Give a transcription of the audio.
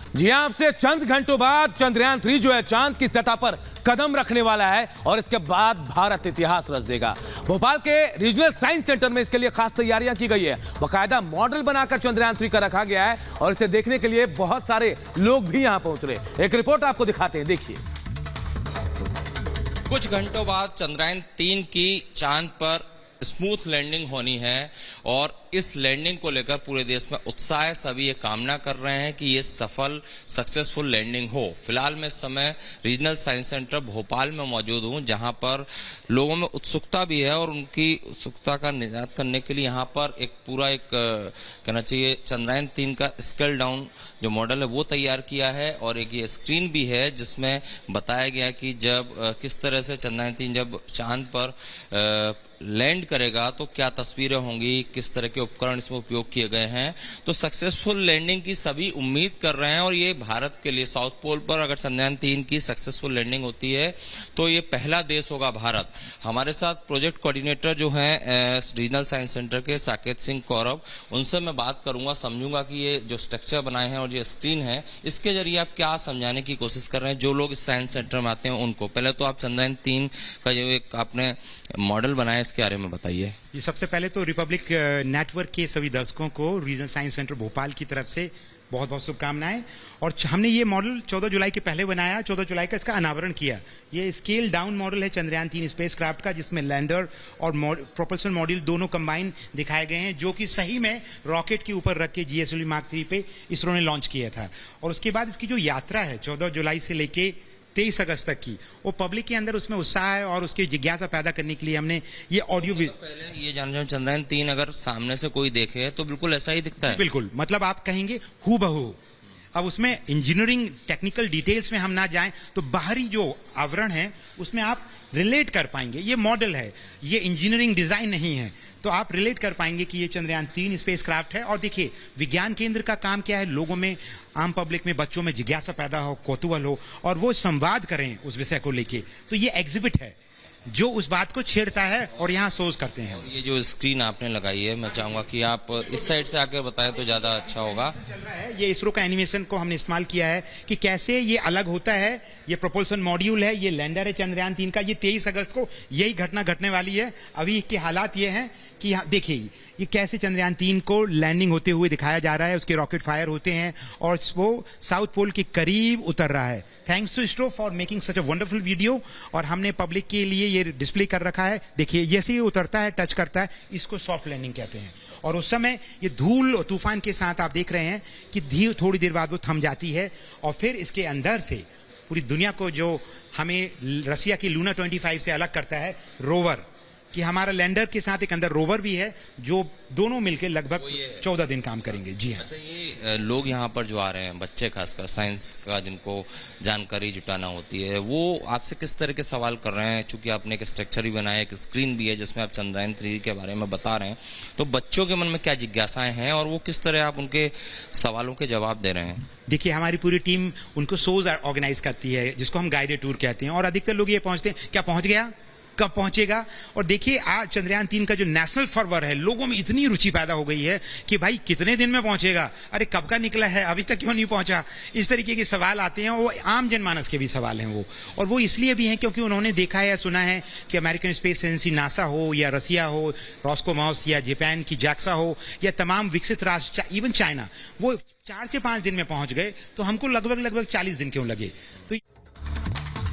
जी हां, अब से चंद घंटों बाद चंद्रयान 3 जो है चांद की सतह पर कदम रखने वाला है और इसके बाद भारत इतिहास रच देगा। भोपाल के रीजनल साइंस सेंटर में इसके लिए खास तैयारियां की गई है। बाकायदा मॉडल बनाकर चंद्रयान 3 का रखा गया है और इसे देखने के लिए बहुत सारे लोग भी यहां पहुंच रहे। एक रिपोर्ट आपको दिखाते हैं, देखिए। कुछ घंटों बाद चंद्रयान 3 की चांद पर स्मूथ लैंडिंग होनी है और इस लैंडिंग को लेकर पूरे देश में उत्साह है। सभी ये कामना कर रहे हैं कि ये सफल सक्सेसफुल लैंडिंग हो। फिलहाल मैं इस समय रीजनल साइंस सेंटर भोपाल में मौजूद हूं, जहां पर लोगों में उत्सुकता भी है और उनकी उत्सुकता का निजात करने के लिए यहां पर एक पूरा कहना चाहिए चंद्रयान 3 का स्केल डाउन जो मॉडल है वो तैयार किया है और एक ये स्क्रीन भी है जिसमें बताया गया कि जब किस तरह से चंद्रयान 3 जब चांद पर लैंड करेगा तो क्या तस्वीरें होंगी, किस तरह के उपकरण इसमें उपयोग किए गए हैं। तो सक्सेसफुल लैंडिंग की सभी उम्मीद कर रहे हैं और ये भारत के लिए साउथ पोल पर अगर चंद्रयान 3 की सक्सेसफुल लैंडिंग होती है तो ये पहला देश होगा भारत। हमारे साथ प्रोजेक्ट कोऑर्डिनेटर जो हैं रीजनल साइंस सेंटर के साकेत सिंह कौरव, उनसे मैं बात करूंगा, समझूंगा कि ये जो स्ट्रक्चर बनाए हैं और ये स्क्रीन है इसके जरिए आप क्या समझाने की कोशिश कर रहे हैं जो लोग इस साइंस सेंटर में आते हैं उनको। पहले तो आप चंद्रयान 3 का जो एक आपने मॉडल बनाया इसके बारे में बताइए। जी, सबसे पहले तो रिपब्लिक नेटवर्क के सभी दर्शकों को रीजनल साइंस सेंटर भोपाल की तरफ से बहुत बहुत शुभकामनाएं। और हमने ये मॉडल 14 जुलाई के पहले बनाया, 14 जुलाई का इसका अनावरण किया। ये स्केल डाउन मॉडल है चंद्रयान 3 स्पेसक्राफ्ट का, जिसमें लैंडर और प्रोपल्शन मॉड्यूल दोनों कंबाइन दिखाए गए हैं, जो कि सही में रॉकेट के ऊपर रख के जीएसएलवी मार्क 3 पे इसरो ने लॉन्च किया था। और उसके बाद इसकी जो यात्रा है 14 जुलाई से लेके 23 अगस्त तक की, वो पब्लिक के अंदर उसमें उत्साह है और उसकी जिज्ञासा पैदा करने के लिए हमने ये ऑडियो भी पहले ये जानना चाहूं, चंद्रयान 3 अगर सामने से कोई देखे तो बिल्कुल ऐसा ही दिखता है। बिल्कुल, मतलब आप कहेंगे हूबहू। अब उसमें इंजीनियरिंग टेक्निकल डिटेल्स में हम ना जाएं तो बाहरी जो आवरण है उसमें आप रिलेट कर पाएंगे। ये मॉडल है, ये इंजीनियरिंग डिजाइन नहीं है, तो आप रिलेट कर पाएंगे कि ये चंद्रयान 3 स्पेसक्राफ्ट है। और देखिए, विज्ञान केंद्र का काम क्या है, लोगों में, आम पब्लिक में, बच्चों में जिज्ञासा पैदा हो, कौतूहल हो और वो संवाद करें उस विषय को लेके। तो ये एग्जिबिट है जो उस बात को छेड़ता है और यहाँ सोच करते हैं। ये जो स्क्रीन आपने लगाई है, मैं चाहूंगा कि आप इस साइड से आकर बताएं तो ज्यादा अच्छा होगा। चल रहा है, ये इसरो का एनिमेशन को हमने इस्तेमाल किया है कि कैसे ये अलग होता है। ये प्रोपल्सन मॉड्यूल है, ये लैंडर है चंद्रयान 3 का। ये 23 अगस्त को यही घटना घटने वाली है। अभी के हालात ये हैं कि देखिए ये कैसे चंद्रयान 3 को लैंडिंग होते हुए दिखाया जा रहा है, उसके रॉकेट फायर होते हैं और वो साउथ पोल के करीब उतर रहा है। Thanks to ISRO for making such a wonderful video. और हमने पब्लिक के लिए ये डिस्प्ले कर रखा है। देखिए, जैसे ही उतरता है, टच करता है, इसको सॉफ्ट लैंडिंग कहते हैं। और उस समय ये धूल और तूफान के साथ आप देख रहे हैं कि थोड़ी देर बाद वो थम जाती है और फिर इसके अंदर से पूरी दुनिया को, जो हमें रसिया की लूना 25 से अलग करता है, रोवर, कि हमारा लैंडर के साथ एक अंदर रोवर भी है, जो दोनों मिलकर लगभग 14 दिन काम करेंगे। जी हाँ। अच्छा, ये लोग यहाँ पर जो आ रहे हैं, बच्चे खासकर साइंस का जिनको जानकारी जुटाना होती है, वो आपसे किस तरह के सवाल कर रहे हैं? चूंकि आपने एक स्ट्रक्चर भी बनाया, एक स्क्रीन भी है जिसमें आप चंद्रयान 3 के बारे में बता रहे हैं, तो बच्चों के मन में क्या जिज्ञासाएं हैं और वो किस तरह आप उनके सवालों के जवाब दे रहे हैं? देखिए, हमारी पूरी टीम उनको शोज ऑर्गेनाइज करती है, जिसको हम गाइडेड टूर कहते हैं। और अधिकतर लोग ये पहुंचते हैं, क्या पहुंच गया, कब पहुंचेगा। और देखिए, आज चंद्रयान 3 का जो नेशनल फर्वर है, लोगों में इतनी रुचि पैदा हो गई है कि भाई कितने दिन में पहुंचेगा, अरे कब का निकला है, अभी तक क्यों नहीं पहुंचा। इस तरीके के सवाल आते हैं। वो आम जनमानस के भी सवाल हैं वो, और वो इसलिए भी हैं क्योंकि उन्होंने देखा है या सुना है कि अमेरिकन स्पेस एजेंसी नासा हो या रसिया हो, रॉस्कोमॉस, या जापान की जैक्सा हो, या तमाम विकसित राष्ट्र, इवन चाइना, वो 4 से 5 दिन में पहुंच गए, तो हमको लगभग 40 दिन क्यों लगे। तो